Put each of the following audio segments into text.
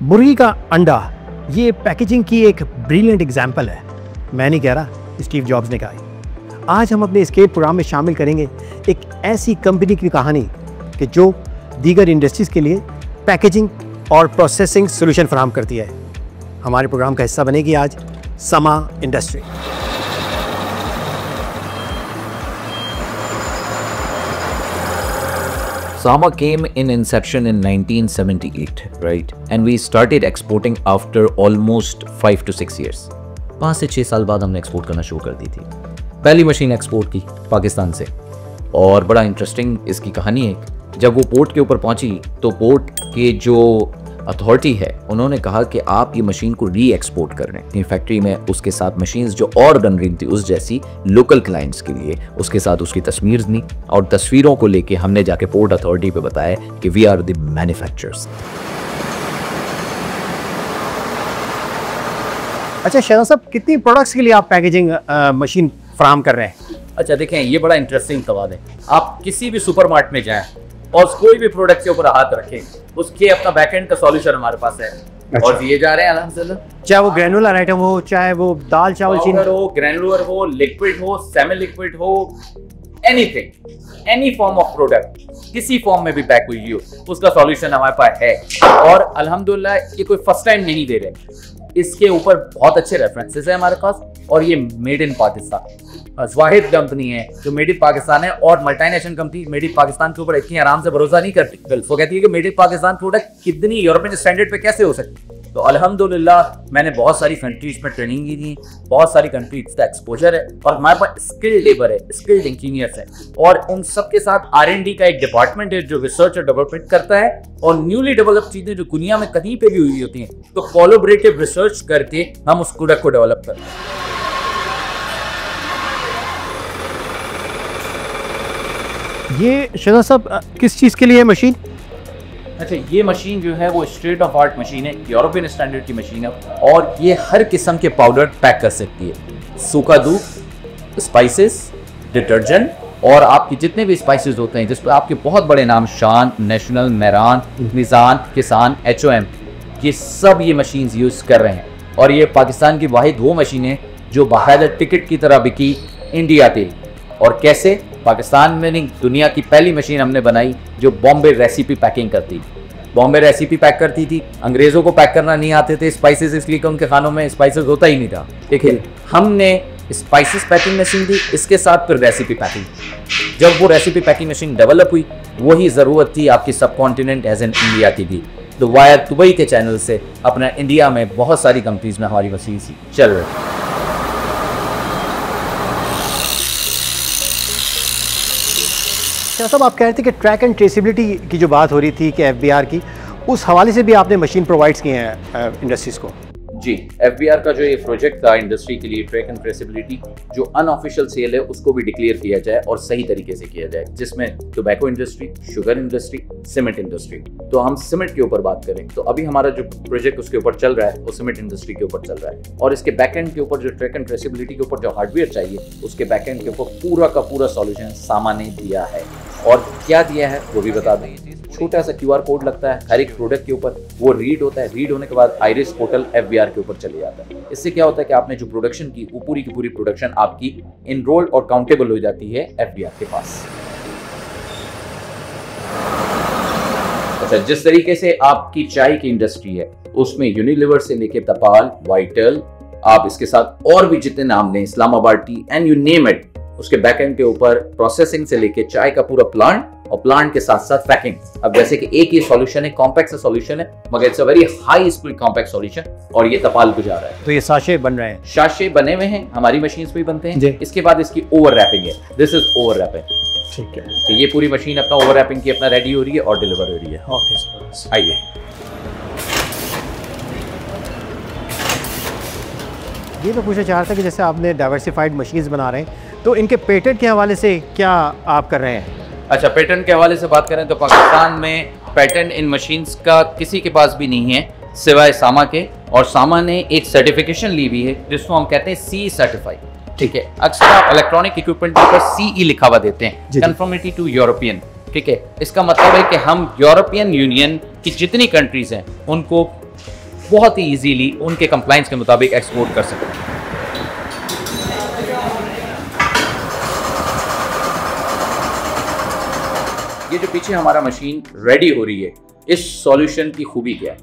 मुर्गी का अंडा, ये पैकेजिंग की एक ब्रिलियंट एग्जाम्पल है। मैं नहीं कह रहा, स्टीव जॉब्स ने कहा है। आज हम अपने एस्केप प्रोग्राम में शामिल करेंगे एक ऐसी कंपनी की कहानी कि जो दीगर इंडस्ट्रीज़ के लिए पैकेजिंग और प्रोसेसिंग सोल्यूशन फराहम करती है। हमारे प्रोग्राम का हिस्सा बनेगी आज समा industry. Sama came in inception in 1978, right? And we started exporting after almost 5 to 6 years. 5 से 6 साल बाद हमने एक्सपोर्ट करना शुरू कर दी थी। पहली मशीन एक्सपोर्ट की पाकिस्तान से। और बड़ा इंटरेस्टिंग इसकी कहानी है, जब वो पोर्ट के ऊपर पहुंची तो पोर्ट के जो अथॉरिटी है उन्होंने कहा कि आप ये मशीन को री एक्सपोर्ट कर रहे हैं अपनी फैक्ट्री में, उसके साथ मशीन्स जो और बन रही थी उस जैसी लोकल क्लाइंट्स के लिए, उसके साथ उसकी तस्वीर दी और तस्वीरों को लेके हमने जाके पोर्ट अथॉरिटी पे बताया कि वी आर द मैन्युफैक्चरर्स। अच्छा शहजाद साहब, कितनी प्रोडक्ट्स के लिए आप पैकेजिंग मशीन फराहम कर रहे हैं? अच्छा देखें, ये बड़ा इंटरेस्टिंग सवाल है। आप किसी भी सुपरमार्केट में जाएं और कोई भी प्रोडक्ट के ऊपर हाथ रखें, उसके अपना बैकएंड का सॉल्यूशन हमारे पास है। अच्छा। और ये जा रहे हैं अल्हम्दुलिल्लाह, चाहे वो ग्रेनुलर आइटम हो, चाहे वो दाल चावल चीनी हो, ग्रेनुलर हो, लिक्विड हो, सेमी लिक्विड हो, anything, any form of product, किसी फॉर्म में भी पैक हुई हो, उसका सॉल्यूशन हमारे पास है। और अल्हम्दुलिल्लाह ये कोई फर्स्ट टाइम नहीं दे रहे, इसके ऊपर बहुत अच्छे रेफरेंसेस है हमारे पास। और ये made in Pakistan Wahid company है जो मेड इन पाकिस्तान है। और multinational company made in Pakistan के ऊपर इतनी आराम से भरोसा नहीं करती। वो कहती है कि मेड इन पाकिस्तान प्रोडक्ट कितनी यूरोपियन स्टैंडर्ड पे कैसे हो सकती। तो अल्हम्दुलिल्लाह मैंने बहुत सारी कंट्रीज में ट्रेनिंग की थी, बहुत सारी कंट्रीज का एक्सपोजर है और हमारे पास स्किल्ड लेबर है, स्किल्ड इंजीनियर्स है। और उन सबके साथ R&D का एक डिपार्टमेंट है जो रिसर्च और डेवलपमेंट करता है। और न्यूली डेवलप चीजें जो दुनिया में कहीं पे भी हुई होती हैं तो कोलैबोरेटिव रिसर्च करके हम उस प्रोडक्ट को डेवलप करते हैं। ये शहजाद साहब किस चीज़ के लिए है मशीन? अच्छा, ये मशीन जो है वो स्टेट ऑफ आर्ट मशीन है, यूरोपियन स्टैंडर्ड की मशीन है। और ये हर किस्म के पाउडर पैक कर सकती है, सूखा दूध, स्पाइसेस, डिटर्जेंट और आपके जितने भी स्पाइसेस होते हैं जिस पर आपके बहुत बड़े नाम शान, नेशनल, मेरान, मिजान, किसान, HOM, ये सब ये मशीन्स यूज़ कर रहे हैं। और ये पाकिस्तान की वाहिद वो मशीन है जो बाकायदा टिकट की तरह बिकी इंडिया थी। और कैसे? पाकिस्तान में नहीं, दुनिया की पहली मशीन हमने बनाई जो बॉम्बे रेसिपी पैकिंग करती थी। बॉम्बे रेसिपी पैक करती थी। अंग्रेज़ों को पैक करना नहीं आते थे स्पाइसेस, इसलिए कि उनके खानों में स्पाइसेस होता ही नहीं था। देखिए, हमने स्पाइसेस पैकिंग मशीन थी, इसके साथ फिर रेसिपी पैकिंग। जब वो रेसिपी पैकिंग मशीन डेवलप हुई, वही ज़रूरत थी आपकी सब कॉन्टिनेंट एज एन इंडिया की भी। तो वाया दुबई के चैनल से अपना इंडिया में बहुत सारी कंट्रीज़ में हमारी मशीन चल रही है। साहब, आप कह रहे थे कि ट्रैक एंड ट्रेसिबिलिटी की जो बात हो रही थी कि FBR की, उस हवाले से भी आपने मशीन प्रोवाइड्स किए हैं इंडस्ट्रीज़ को? जी, FBR का जो ये प्रोजेक्ट था इंडस्ट्री के लिए, ट्रैक एंड ट्रेसिबिलिटी, जो अनऑफिशियल सेल है उसको भी डिक्लेयर किया जाए और सही तरीके से किया जाए, जिसमें tobacco industry, sugar industry, cement industry. तो हम सीमेंट के ऊपर बात करें तो अभी हमारा जो प्रोजेक्ट उसके ऊपर चल रहा है वो सीमेंट इंडस्ट्री के ऊपर चल रहा है। और इसके बैकएंड के ऊपर जो ट्रैक एंड ट्रेसिबिलिटी के ऊपर जो हार्डवेयर चाहिए, उसके बैकएंड के ऊपर पूरा का पूरा सॉल्यूशन सामा ने दिया है। और क्या दिया है वो भी बता दें। छोटा सा QR कोड लगता है हर एक प्रोडक्ट के ऊपर, वो रीड होता है। रीड होने के बाद आइरिस पोर्टल FBR के ऊपर चले जाता है। इससे क्या होता है कि आपने जो प्रोडक्शन की वो पूरी की पूरी प्रोडक्शन आपकी इनरोल्ड और काउंटेबल हो जाती है FBR के पास। अच्छा, जिस तरीके से आपकी चाय की इंडस्ट्री है उसमें यूनिलीवर से लेके तपाल, वाइटल, आप इसके साथ और भी जितने नाम लें, Islamabad T and you name it, उसके बैकएंड के ऊपर प्रोसेसिंग से लेके चाय का पूरा प्लांट और प्लांट के साथ साथ पैकिंग। अब जैसे कि एक ये सॉल्यूशन है, कॉम्पैक्ट सॉल्यूशन है, मगर it's a very high speed compact solution और ये तपाल को जा रहा है। तो ये साशे बन रहे हैं? साशे बने हुए हैं, हमारी मशीन्स पे बनते हैं। इसके बाद इसकी ओवर रैपिंग है, दिस इज ओवर रैपिंग। ठीक है, तो ये पूरी मशीन अपना ओवर रैपिंग की अपना रेडी हो रही है और डिलीवर हो रही है। ओके, आइए। ये मैं पूछना चाह रहा था कि जैसे आपने डाइवर्सिफाइड मशीन्स बना रहे हैं तो इनके पेटेंट के हवाले से क्या आप कर रहे हैं? अच्छा, पेटेंट के हवाले से बात करें तो पाकिस्तान में पेटेंट इन मशीन्स का किसी के पास भी नहीं है सिवाय सामा के। और सामा ने एक सर्टिफिकेशन ली हुई है जिसको हम कहते हैं CE सर्टिफाइड। ठीक है, अक्सर आप इलेक्ट्रॉनिक इक्विपमेंट पर CE लिखा हुआ देते हैं, कन्फर्मिटी टू यूरोपियन। ठीक है, इसका मतलब है कि हम यूरोपियन यूनियन की जितनी कंट्रीज हैं उनको बहुत ही इजीली उनके कंप्लाइंस के मुताबिक एक्सपोर्ट कर सकते हैं। ये जो पीछे हमारा मशीन रेडी हो रही है, इस सॉल्यूशन की खूबी क्या है?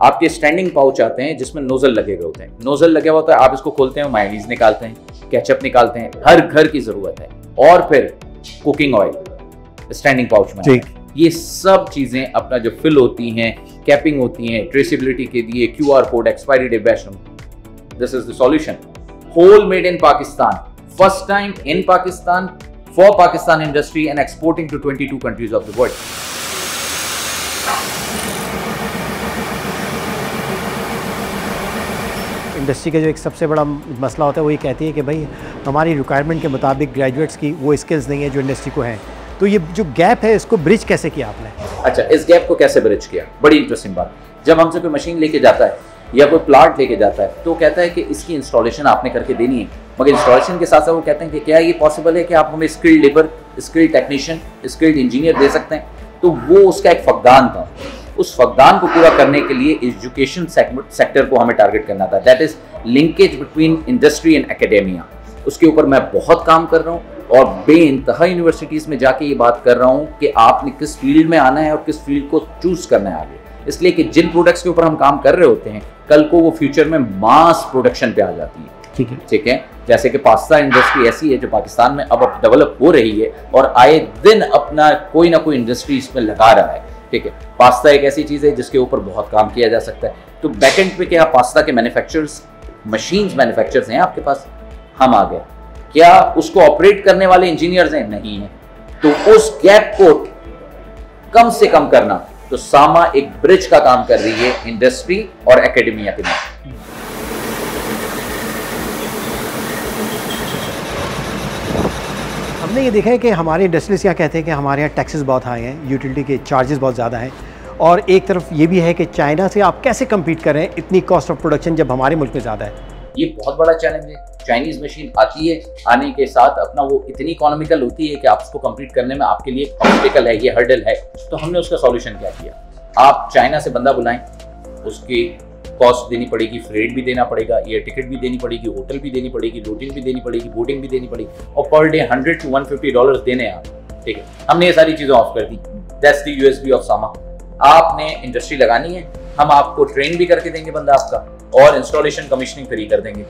आपके स्टैंडिंग पाउच आते हैं जिसमें नोजल लगे हुए होते हैं। नोजल लगे हुआ होता है, आप इसको खोलते हैं, मायोनीज निकालते हैं, केचप निकालते हैं, हर घर की जरूरत है। और फिर कुकिंग ऑयल स्टैंडिंग पाउच में, ये सब चीजें अपना जो फिल होती हैं, कैपिंग होती हैं, ट्रेसेबिलिटी के लिए QR code, expiry date, this is the solution. Whole made in Pakistan, first time in Pakistan for Pakistan industry and exporting to 22 countries of the world. Industry का जो एक सबसे बड़ा मसला होता है वो ये कहती है कि भाई हमारी रिक्वायरमेंट के मुताबिक ग्रेजुएट्स की वो स्किल्स नहीं है जो इंडस्ट्री को हैं। तो ये जो गैप है इसको ब्रिज कैसे किया आपने? अच्छा, इस गैप को कैसे ब्रिज किया? बड़ी इंटरेस्टिंग बात। जब हमसे कोई मशीन लेके जाता है या कोई प्लांट लेके जाता है तो कहता है कि इसकी इंस्टॉलेशन आपने करके देनी है, मगर इंस्टॉलेशन के साथ साथ वो कहते हैं कि क्या ये पॉसिबल है कि आप हमें skilled labour, skilled technician, skilled engineer दे सकते हैं? तो वो उसका एक फकदान था। उस फकदान को पूरा करने के लिए एजुकेशन सेक्टर को हमें टारगेट करना था। That is linkage between industry and academia. उसके ऊपर मैं बहुत काम कर रहा हूँ और बेइंतहा यूनिवर्सिटीज़ में जाके ये बात कर रहा हूँ कि आपने किस फील्ड में आना है और किस फील्ड को चूज करना है आगे। इसलिए कि जिन प्रोडक्ट्स के ऊपर हम काम कर रहे होते हैं, कल को वो फ्यूचर में मास प्रोडक्शन पे आ जाती है। ठीक है, जैसे कि पास्ता इंडस्ट्री ऐसी है जो पाकिस्तान में अब डेवलप हो रही है और आए दिन अपना कोई ना कोई इंडस्ट्री इसमें लगा रहा है। ठीक है, पास्ता एक ऐसी चीज़ है जिसके ऊपर बहुत काम किया जा सकता है। तो बैकएंड पे क्या पास्ता के मैन्युफैक्चरर्स, मशीन्स मैन्युफैक्चरर्स हैं आपके पास? हम आ गए। क्या उसको ऑपरेट करने वाले इंजीनियर्स हैं? नहीं है। तो उस गैप को कम से कम करना, तो सामा एक ब्रिज का काम कर रही है इंडस्ट्री और एकेडमिया के बीच। हमने ये देखा है कि हमारे इंडस्ट्रीज क्या कहते हैं कि हमारे यहाँ टैक्सेस बहुत हाई हैं, यूटिलिटी के चार्जेस बहुत ज़्यादा हैं, और एक तरफ ये भी है कि चाइना से आप कैसे कम्पीट कर रहे हैं इतनी कॉस्ट ऑफ प्रोडक्शन जब हमारे मुल्क में ज़्यादा है। ये बहुत बड़ा चैलेंज है। चाइनीज मशीन आती है, आने के साथ अपना वो इतनी इकोनॉमिकल होती है कि आप उसको कंप्लीट करने में आपके लिए ऑब्स्टिकल है, ये हर्डल है। तो हमने उसका सॉल्यूशन क्या किया? आप चाइना से बंदा बुलाएं, उसकी कॉस्ट देनी पड़ेगी, फ्रेट भी देना पड़ेगा, एयर टिकट भी देनी पड़ेगी, होटल भी देनी पड़ेगी, लोटिंग भी देनी पड़ेगी, बोटिंग भी देनी पड़ेगी, और पर डे $100 to $150 देने हैं आप। ठीक है, हमने ये सारी चीजें ऑफ कर दी। दैट्स द यूएसपी ऑफ सामा। आपने इंडस्ट्री लगानी है, हम आपको ट्रेन भी करके देंगे बंदा आपका, और इंस्टॉलेशन कमीशनिंग फ्री कर देंगे।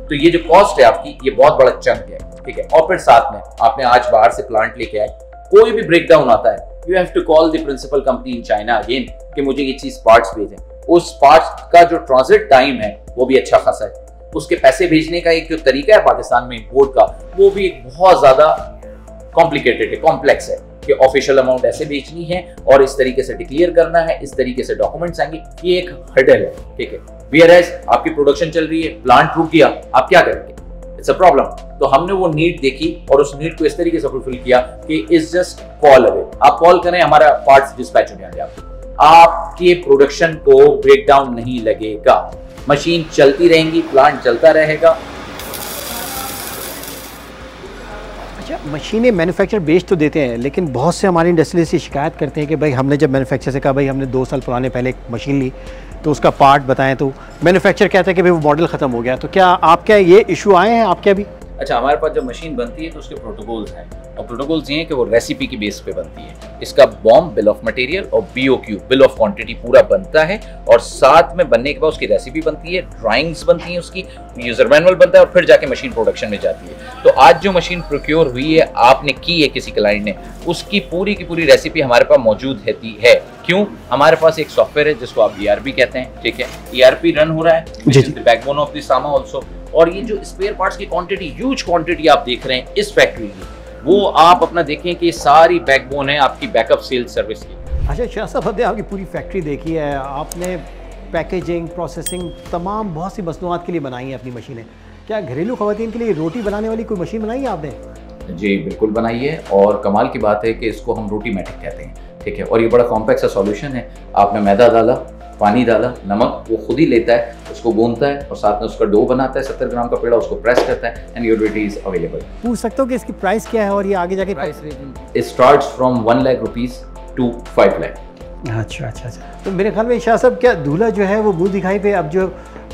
तो ये जो कॉस्ट है आपकी, ये बहुत बड़ा चंक है। ठीक है, और फिर साथ में आपने आज बाहर से प्लांट लेके आए, कोई भी ब्रेकडाउन आता है, you have to call the principal company in China again कि मुझे ये चीज पार्ट्स भेजें। उस पार्ट्स का जो ट्रांजिट टाइम है वो भी अच्छा खासा है। उसके पैसे भेजने का एक जो तरीका है पाकिस्तान में इंपोर्ट का, वो भी बहुत ज्यादा कॉम्प्लिकेटेड है, कॉम्प्लेक्स है कि ऑफिशियल अमाउंट ऐसे भेजनी है और इस तरीके से डिक्लेयर करना है, इस तरीके से डॉक्यूमेंट्स आएंगे। ये एक हर्डल है। ठीक है, व्हेयरएज आपकी प्रोडक्शन चल रही है, प्लांट रुक गया, आप क्या करेंगे? It's a problem. तो हमने वो नीड देखी और उस नीड को इस तरीके से फुलफिल किया कि इज जस्ट कॉल अवे। आप कॉल करें, हमारा पार्ट्स डिस्पैच हो जाएंगे आपके प्रोडक्शन को ब्रेकडाउन नहीं लगेगा, मशीन चलती रहेंगी, प्लांट चलता रहेगा। अच्छा, मशीनें मैन्युफैक्चर बेच तो देते हैं, लेकिन बहुत से हमारी इंडस्ट्री से शिकायत करते हैं कि भाई हमने जब मैन्युफैक्चर से कहा भाई हमने 2 साल पुराने पहले एक मशीन ली तो उसका पार्ट बताएं, तो मैन्युफैक्चर कहता है कि भाई वो मॉडल ख़त्म हो गया। तो क्या आपके ये इशू आए हैं आपके अभी? अच्छा, हमारे पास जब मशीन बनती है तो उसके प्रोटोकॉल्स हैं, और प्रोटोकॉल्स ये हैं कि वो रेसिपी की बेस पे बनती है। इसका बॉम्ब, बिल ऑफ मटेरियल, और BOQ, बिल ऑफ क्वांटिटी पूरा बनता है, और साथ में बनने के बाद उसकी रेसिपी बनती है, ड्राइंग्स बनती हैं, उसकी यूजर मैनुअल बनता है, और फिर जाके मशीन प्रोडक्शन में जाती है। तो आज जो मशीन प्रोक्योर हुई है, आपने की है किसी क्लाइंट ने, उसकी पूरी की पूरी रेसिपी हमारे पास मौजूद है। क्यों? हमारे पास एक सॉफ्टवेयर है जिसको आप ERP कहते हैं। ठीक है, ERP रन हो रहा है, backbone of the Sama also. और ये जो स्पेयर पार्ट्स की क्वांटिटी, ह्यूज क्वांटिटी आप देख रहे हैं इस फैक्ट्री की, वो आप अपना देखें कि सारी बैकबोन है आपकी बैकअप सेल्स सर्विस की। अच्छा शाह साहब, हमने आपकी पूरी फैक्ट्री देखी है, आपने पैकेजिंग, प्रोसेसिंग, तमाम बहुत सी मसनूआत के लिए बनाई हैं अपनी मशीनें। क्या घरेलू ख़वातीन के लिए रोटी बनाने वाली कोई मशीन बनाई है आपने? जी बिल्कुल बनाई है, और कमाल की बात है कि इसको हम रोटी मैटिक कहते हैं। ठीक है, और ये बड़ा कॉम्प्लेक्स सॉल्यूशन है। आपने मैदा डाला, पानी डाला, नमक, वो खुद ही लेता है, उसको भूनता है, और साथ में उसका डो बनाता है 70 ग्राम का पेड़ा, उसको प्रेस करता है, and your roti is available. पूछ सकते हो कि इसकी प्राइस क्या है और ये आगे जाके price? It starts from 1 lakh rupees to 5 lakh. अच्छा अच्छा अच्छा। तो मेरे ख्याल में शाह साहब, क्या दूल्हा जो है वो मुंह दिखाई पे अब जो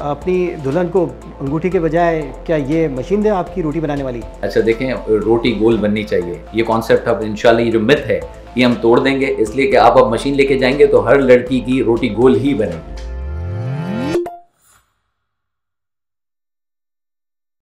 अपनी दुल्हन को अंगूठी के बजाय क्या ये मशीन दे आपकी रोटी बनाने वाली? अच्छा देखें, रोटी गोल बननी चाहिए, ये कॉन्सेप्ट अब इंशाल्लाह ये जो मिथ है ये हम तोड़ देंगे, इसलिए कि आप अब मशीन लेके जाएंगे तो हर लड़की की रोटी गोल ही बनेगी।